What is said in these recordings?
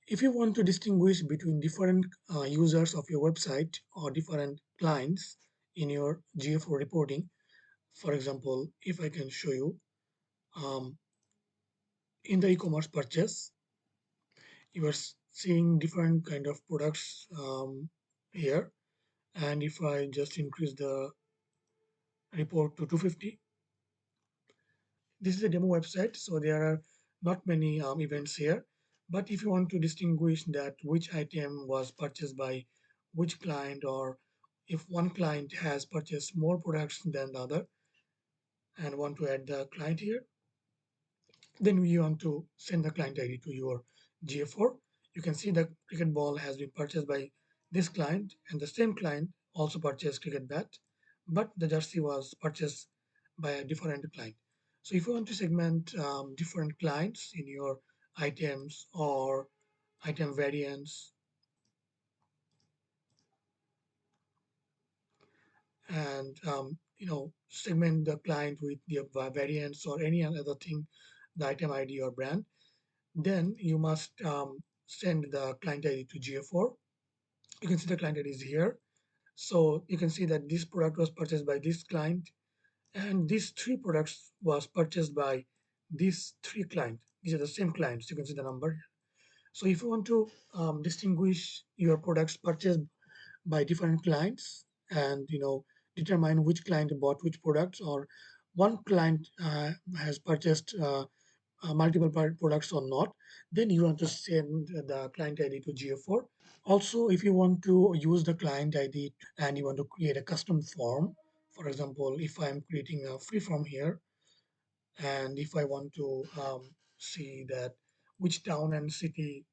If you want to distinguish between different users of your website or different clients in your GA4 reporting, for example, if I can show you um, in the e-commerce purchase, you are seeing different kind of products here. And if I just increase the report to 250, this is a demo website, so there are not many events here. But if you want to distinguish that which item was purchased by which client, or if one client has purchased more products than the other and want to add the client here, then you want to send the client ID to your GA4. You can see the cricket ball has been purchased by this client, and the same client also purchased cricket bat, but the jersey was purchased by a different client. So if you want to segment different clients in your items or item variants, and segment the client with the variants or any other thing, the item ID or brand, then you must send the client ID to GA4. You can see the client ID is here. So you can see that this product was purchased by this client, and these three products was purchased by these three clients. These are the same clients. You can see the number. So if you want to distinguish your products purchased by different clients, and determine which client bought which products, or one client has purchased multiple products or not, then you want to send the client ID to GA4. Also, if you want to use the client ID and you want to create a custom form, for example, if I'm creating a free form here, and if I want to see that which town and city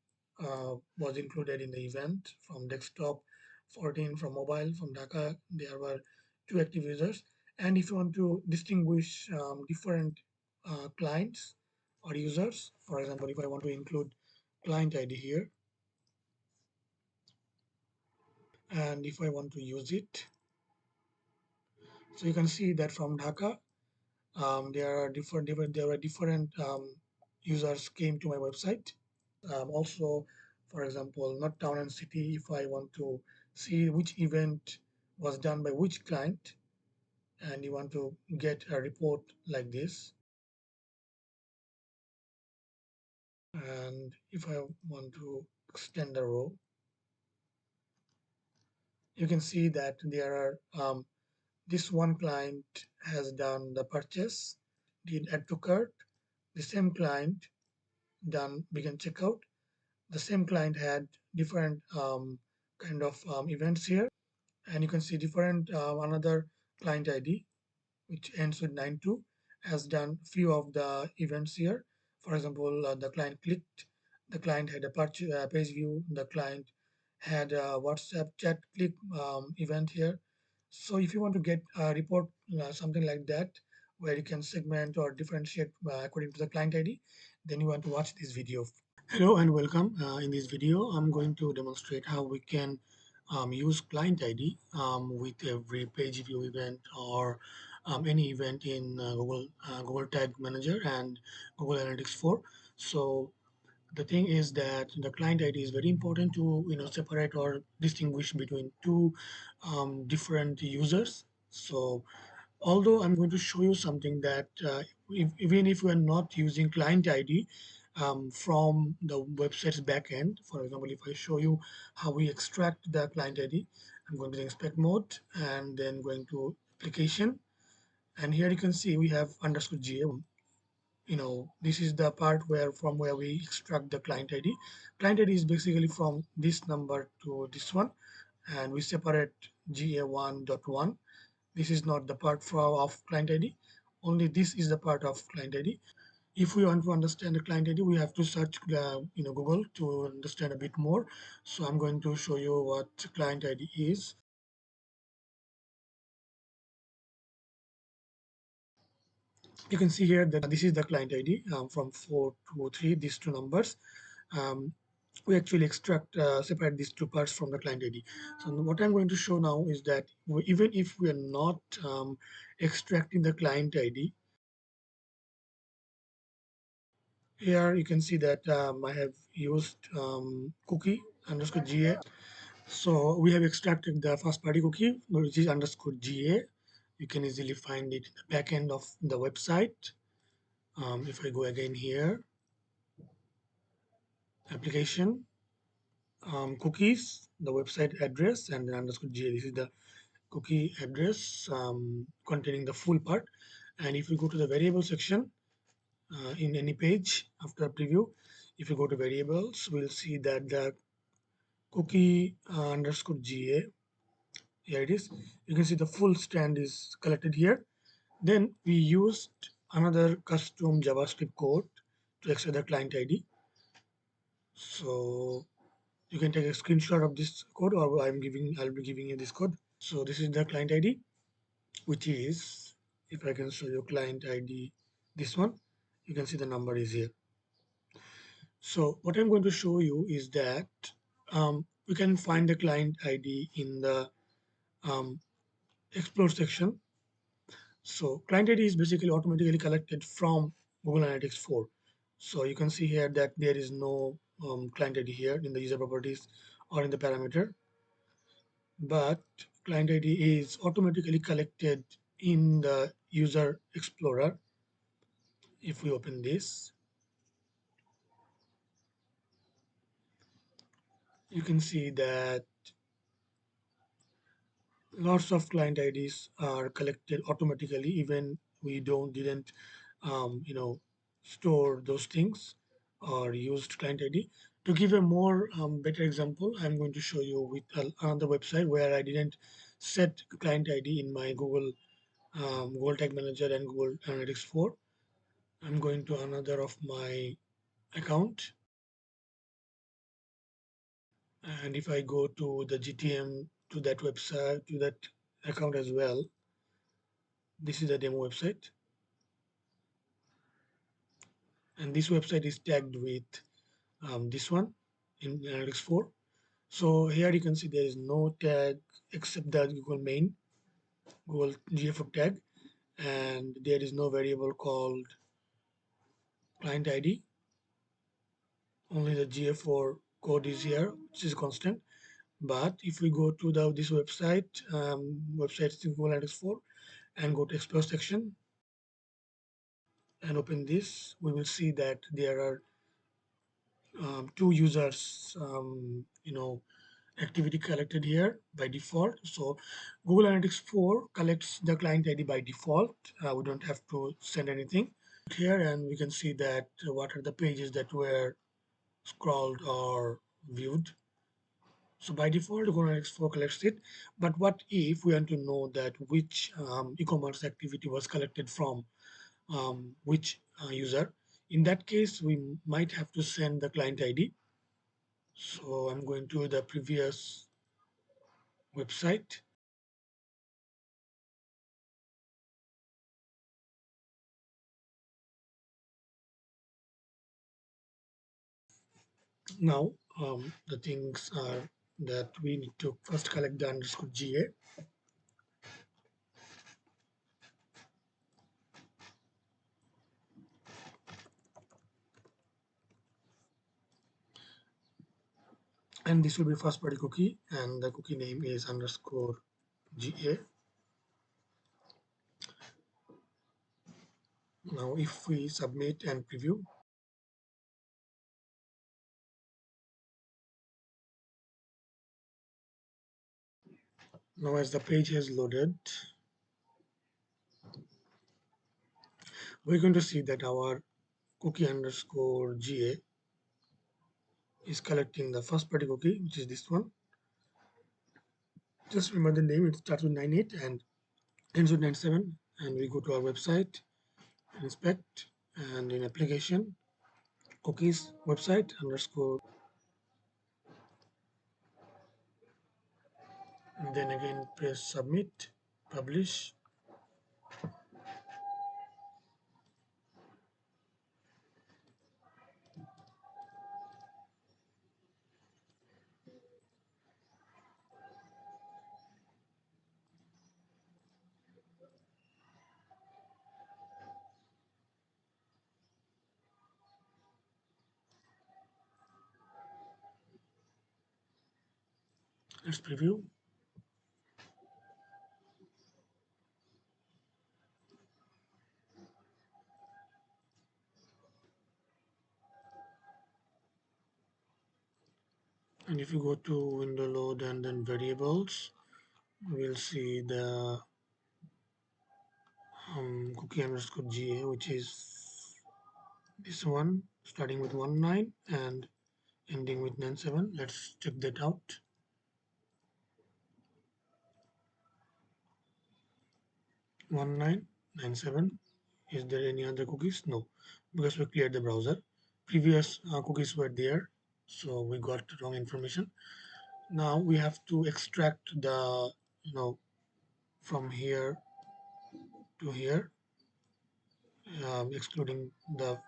was included in the event from desktop, 14 from mobile, from Dhaka, there were two active users. And if you want to distinguish different clients or users, for example, if I want to include client ID here, and if I want to use it, so you can see that from Dhaka, there are different users came to my website. Also, for example, not town and city, if I want to see which event was done by which client, and you want to get a report like this, and if I want to extend the row, you can see that there are this one client has done the purchase, did add to cart. The same client done begin checkout. The same client had different kind of events here, and you can see different another client ID which ends with 92 has done few of the events here. For example, the client clicked, the client had a page view, the client had a WhatsApp chat click event here. So if you want to get a report, something like that, where you can segment or differentiate according to the client ID, then you want to watch this video. Hello and welcome. In this video, I'm going to demonstrate how we can use client ID with every page view event or any event in Google Tag Manager and Google Analytics 4. So the thing is that the client ID is very important to separate or distinguish between two different users. So although I'm going to show you something that even if we are not using client ID from the website's backend, for example, if I show you how we extract the client ID, I'm going to the inspect mode and then going to application. And here you can see we have underscore GA. This is the part where we extract the client ID. Client ID is basically from this number to this one, and we separate GA1.1. This is not the part of client ID. Only this is the part of client ID. If we want to understand the client ID, we have to search Google to understand a bit more. So I'm going to show you what client ID is. You can see here that this is the client ID from 4 to 3, these two numbers. Um, we actually separate these two parts from the client ID. So what I'm going to show now is that even if we are not extracting the client ID, Here you can see that I have used cookie underscore GA. So we have extracted the first party cookie, which is underscore GA. You can easily find it in the back end of the website. If I go again here, application, cookies, the website address, and then underscore GA. This is the cookie address containing the full part. And if you go to the variable section in any page after preview, if you go to variables, we'll see that the cookie underscore GA, here it is. You can see the full strand is collected here. Then we used another custom JavaScript code to extract the client ID. So you can take a screenshot of this code, or I'll be giving you this code. So this is the client ID, which is, if I can show you client ID, this one, you can see the number is here. So what I'm going to show you is that we can find the client ID in the um, explore section. So client ID is basically automatically collected from Google Analytics 4. So you can see here that there is no client ID here in the user properties or in the parameter, but client ID is automatically collected in the user explorer. If we open this, you can see that lots of client IDs are collected automatically, even we didn't store those things or used client ID. To give a more better example, I'm going to show you with another website where I didn't set client ID in my Google Tag Manager and Google Analytics 4. I'm going to another of my account, and if I go to the GTM to that website to that account as well, this is the demo website, and this website is tagged with this one in Analytics 4. So here you can see there is no tag except the Google GA4 tag, and there is no variable called client ID. Only the GA4 code is here, which is constant. But if we go to this website Google Analytics 4, and go to Explore section and open this, we will see that there are two users, activity collected here by default. So Google Analytics 4 collects the client ID by default. We don't have to send anything here, and we can see that what are the pages that were scrolled or viewed. So by default, Google Analytics 4 collects it. But what if we want to know that which e-commerce activity was collected from which user? In that case, we might have to send the client ID. So I'm going to the previous website. Now, the things are that we need to first collect the underscore GA. And this will be first party cookie, and the cookie name is underscore GA. Now, if we submit and preview, now as the page has loaded, we're going to see that our cookie underscore GA is collecting the first party cookie, which is this one. Just remember the name, it starts with 98 and ends with 97. And we go to our website, inspect, and in application, cookies, website underscore, and then again press submit, publish. Let's preview. And if you go to window load and then variables, we'll see the cookie underscore GA, which is this one, starting with 19 and ending with 97. Let's check that out. 1997. Is there any other cookies? No, because we cleared the browser. Previous cookies were there, so we got wrong information. Now we have to extract the, from here to here, excluding the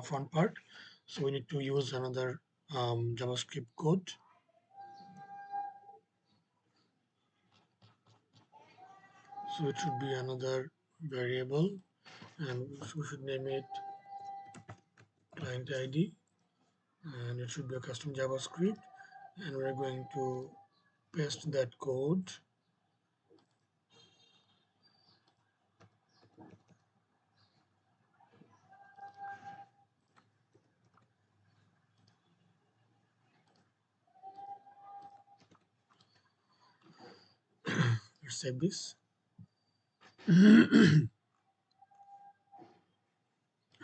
front part. So we need to use another JavaScript code. So it should be another variable, and we should name it client ID, and it should be a custom JavaScript, and we're going to paste that code. Let's save this. I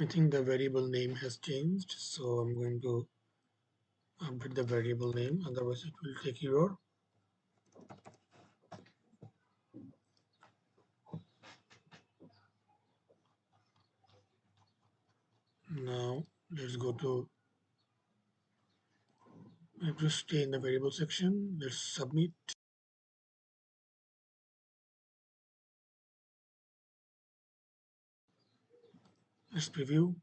think the variable name has changed, so I'm going to update the variable name, otherwise it will take error. Now let's go to, we have to stay in the variable section. Let's submit. Let's preview.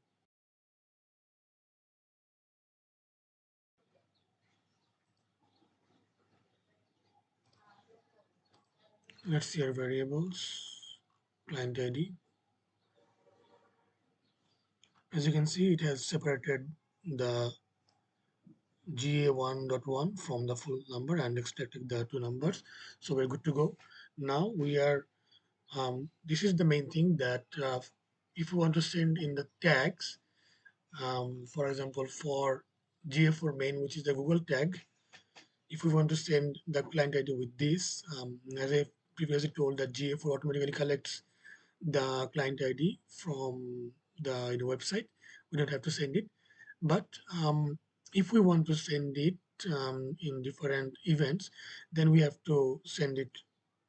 Let's see our variables, client ID. As you can see, it has separated the GA1.1 from the full number and extracted the two numbers. So we're good to go. Now we are, this is the main thing that if you want to send in the tags, for example, for GA4 main, which is the Google tag, if we want to send the client ID with this, as I previously told, that GA4 automatically collects the client ID from the website. We don't have to send it. But if we want to send it in different events, then we have to send it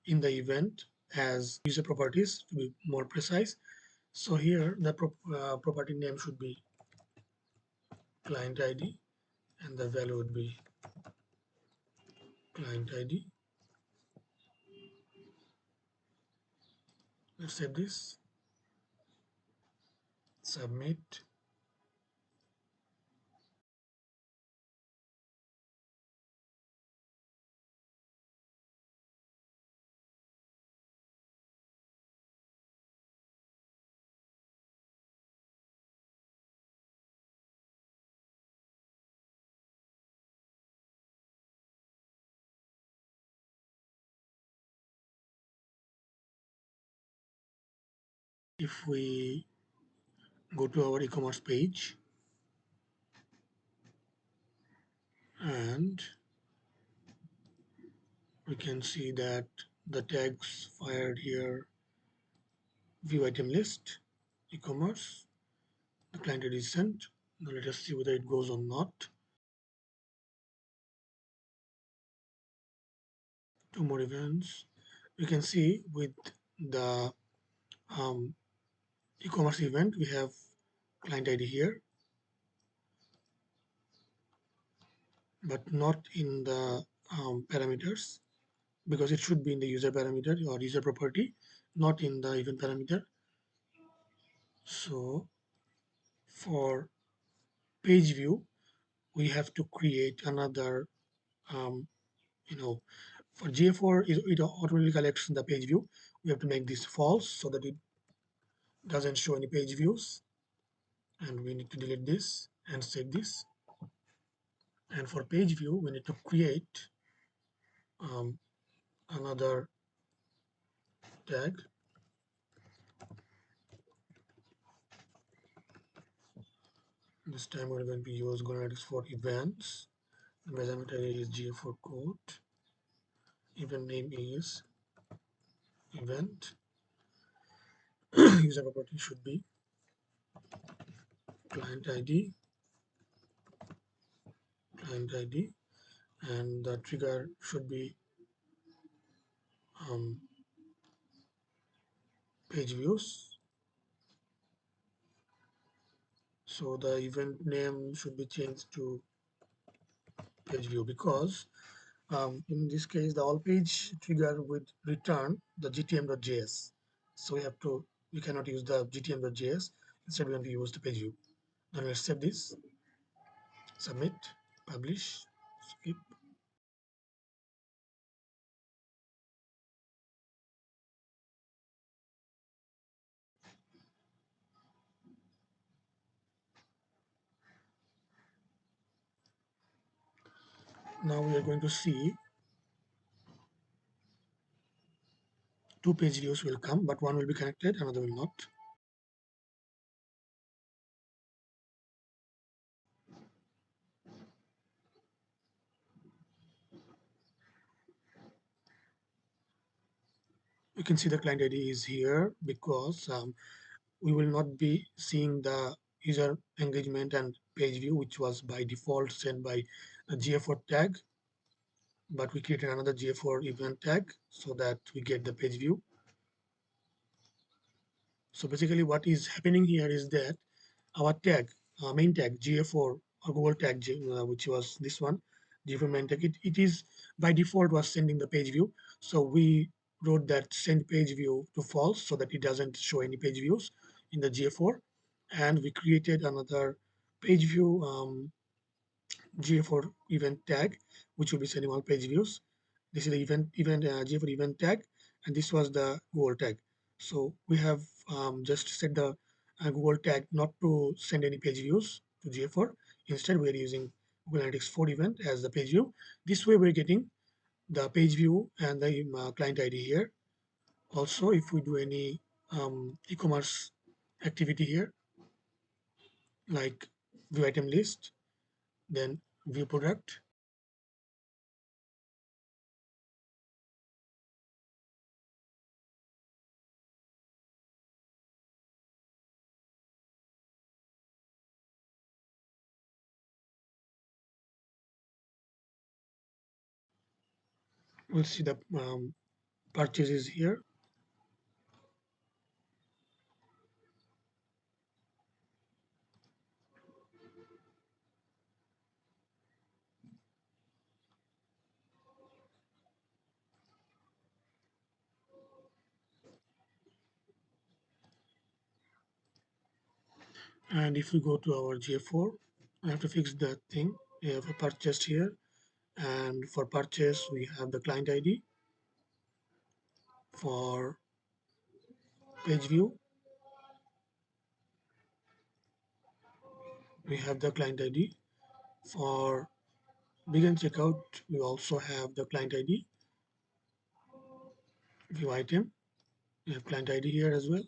in the event as user properties to be more precise. So here the property name should be client ID and the value would be client ID. Let's save this, submit. If we go to our e-commerce page and we can see that the tags fired here, view item list, e-commerce, the client ID is sent. Now let us see whether it goes or not. Two more events. We can see with the um, e-commerce event, we have client ID here, but not in the parameters, because it should be in the user parameter or user property, not in the event parameter. So for page view, we have to create another, um, for GA4, it automatically collects the page view. We have to make this false so that it doesn't show any page views. And we need to delete this and save this. And for page view, we need to create um, another tag. This time we're going to use Google Analytics for events. The measurement area is GA4 code. Event name is event. User property should be client ID, and the trigger should be um, page views. So the event name should be changed to page view because in this case the all page trigger would return the gtm.js. So we cannot use the gtm.js. Instead we want to use the page view. Then let's save this, submit, publish, skip. Now we are going to see two page views will come, but one will be connected, another will not. You can see the client ID is here because we will not be seeing the user engagement and page view, which was by default sent by a GA4 tag, but we created another GA4 event tag so that we get the page view. So basically what is happening here is that our tag, main tag GA4 or Google tag, which was this one, GA4 main tag, it is by default was sending the page view. So we wrote that send page view to false so that it doesn't show any page views in the GA4. And we created another page view GA4 event tag, which will be sending all page views. This is the event GA4 event tag, and this was the Google tag. So we have just set the Google tag not to send any page views to GA4. Instead, we are using Google Analytics 4 event as the page view. This way, we're getting the page view and the client ID here. Also, if we do any e-commerce activity here, like view item list, then view product, we'll see the purchases here. And if we go to our GA4, I have to fix that thing. We have a purchased here. And for purchase, we have the client ID. For page view, we have the client ID. For begin checkout, we also have the client ID. View item, we have client ID here as well.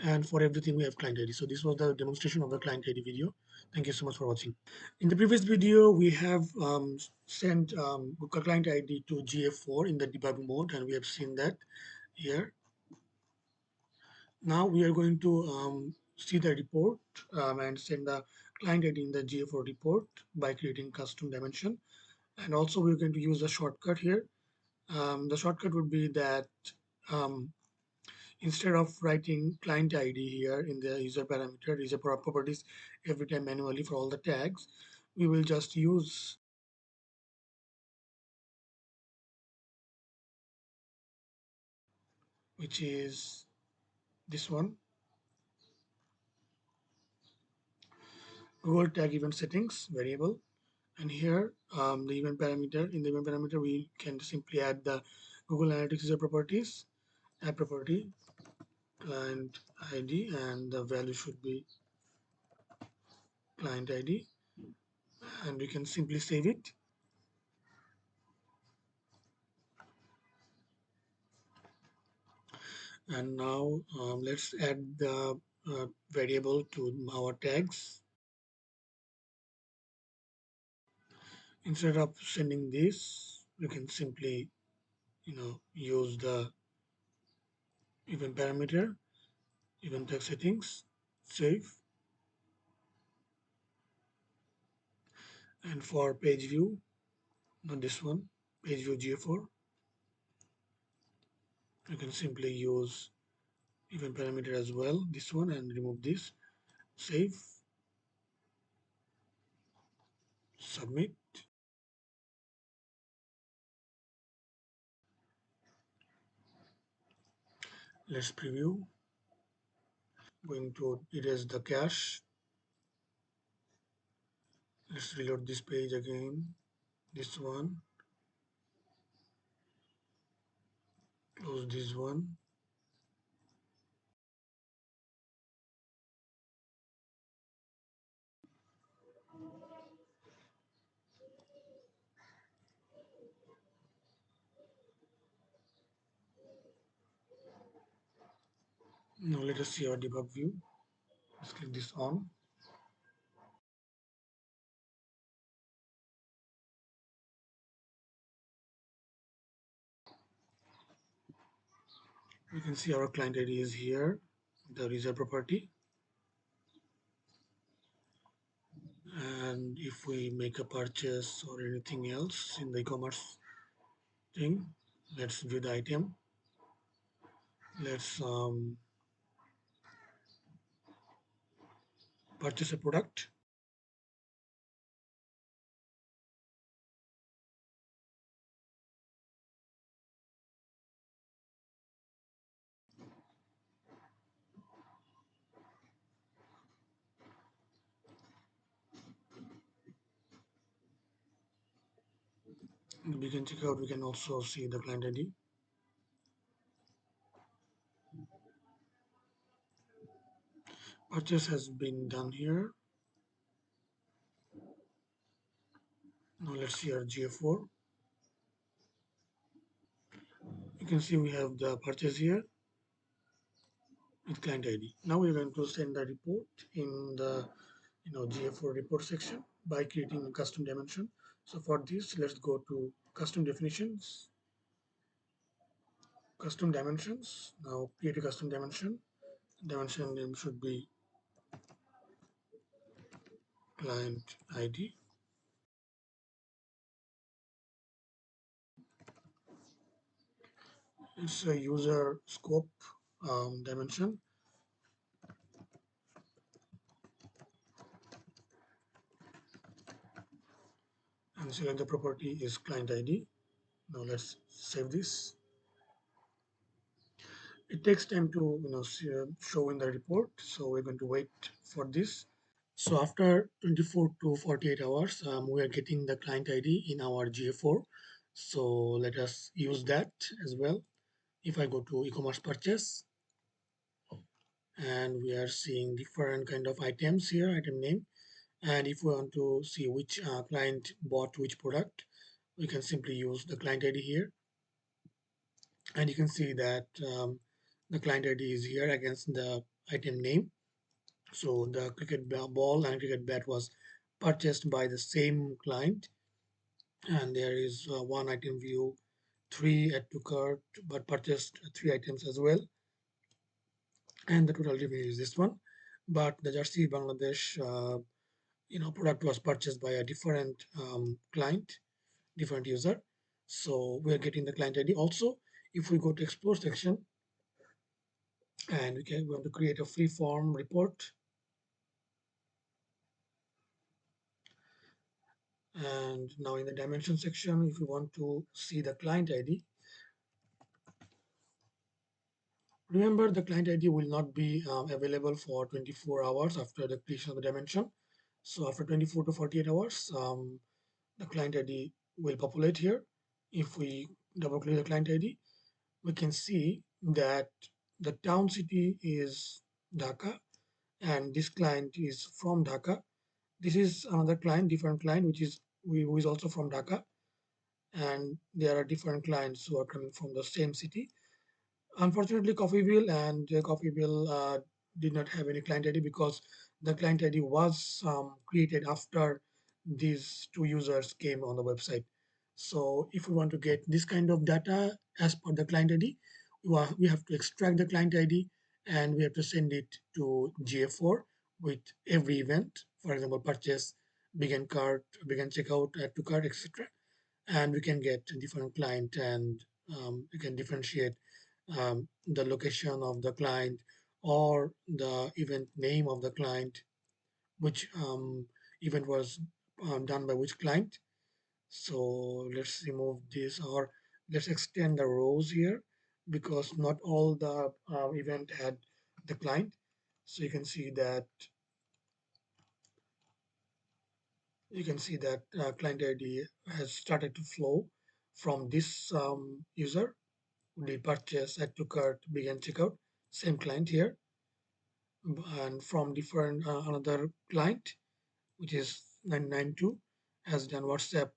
And for everything, we have client ID. So this was the demonstration of the client ID video. Thank you so much for watching. In the previous video, we have sent Google client ID to GA4 in the debug mode, and we have seen that here. Now we are going to see the report and send the client ID in the GA4 report by creating custom dimension. And also we're going to use a shortcut here. The shortcut would be that um, instead of writing client ID here in the user properties every time manually for all the tags, we will just use which is this one, Google tag event settings variable. And here the event parameter, in the event parameter we can simply add the Google Analytics user properties, add property, client ID, and the value should be client ID, and we can simply save it. And now let's add the variable to our tags. Instead of sending this, we can simply use the event parameter, event tag settings, save. And for page view, not this one, page view GA4, you can simply use event parameter as well, this one, and remove this, save, submit. Let's preview. Going to erase the cache. Let's reload this page again. This one, close this one. Now let us see our debug view. Let's click this on. We can see our client ID is here, the reserve property. And if we make a purchase or anything else in the e-commerce thing, let's view the item. Let's purchase a product. We can check out, we can also see the client ID. Purchase has been done here. Now let's see our GA4. You can see we have the purchase here with client ID. Now we're going to send the report in the GA4 report section by creating a custom dimension. So for this, let's go to custom definitions, custom dimensions. Now create a custom dimension. Dimension name should be client ID. It's a user scope dimension, and select the property is client ID. Now let's save this. It takes time to show in the report, so we're going to wait for this. So after 24 to 48 hours, we are getting the client ID in our GA4. So let us use that as well. If I go to e-commerce purchase, and we are seeing different kind of items here, item name. And if we want to see which client bought which product, we can simply use the client ID here. And you can see that the client ID is here against the item name. So the cricket ball and cricket bat was purchased by the same client. And there is one item view, 3 add to cart, but purchased 3 items as well. And the total revenue is this one. But the Jersey Bangladesh product was purchased by a different client, different user. So we're getting the client ID. Also, if we go to explore section and we want to create a free form report, and now in the dimension section, if you want to see the client ID, remember the client ID will not be available for 24 hours after the creation of the dimension. So after 24 to 48 hours, the client ID will populate here. If we double click the client ID, we can see that the town city is Dhaka and this client is from Dhaka. This is another client, different client, who is also from Dhaka, and there are different clients who are coming from the same city. Unfortunately, Coffee Bill did not have any client ID because the client ID was created after these two users came on the website. So if we want to get this kind of data as per the client ID, we have to extract the client ID and we have to send it to GA4 with every event. For example, purchase, begin cart, begin checkout, add to cart, etc. And we can get a different client and we can differentiate the location of the client or the event name of the client, which event was done by which client. So let's remove this or let's extend the rows here because not all the event had the client. So you can see that client ID has started to flow from this user. The purchase, add to cart, begin checkout, same client here, and from different another client, which is 992, has done WhatsApp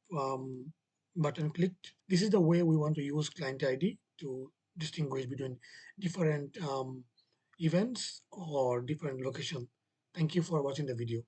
button clicked. This is the way we want to use client ID to distinguish between different events or different location. Thank you for watching the video.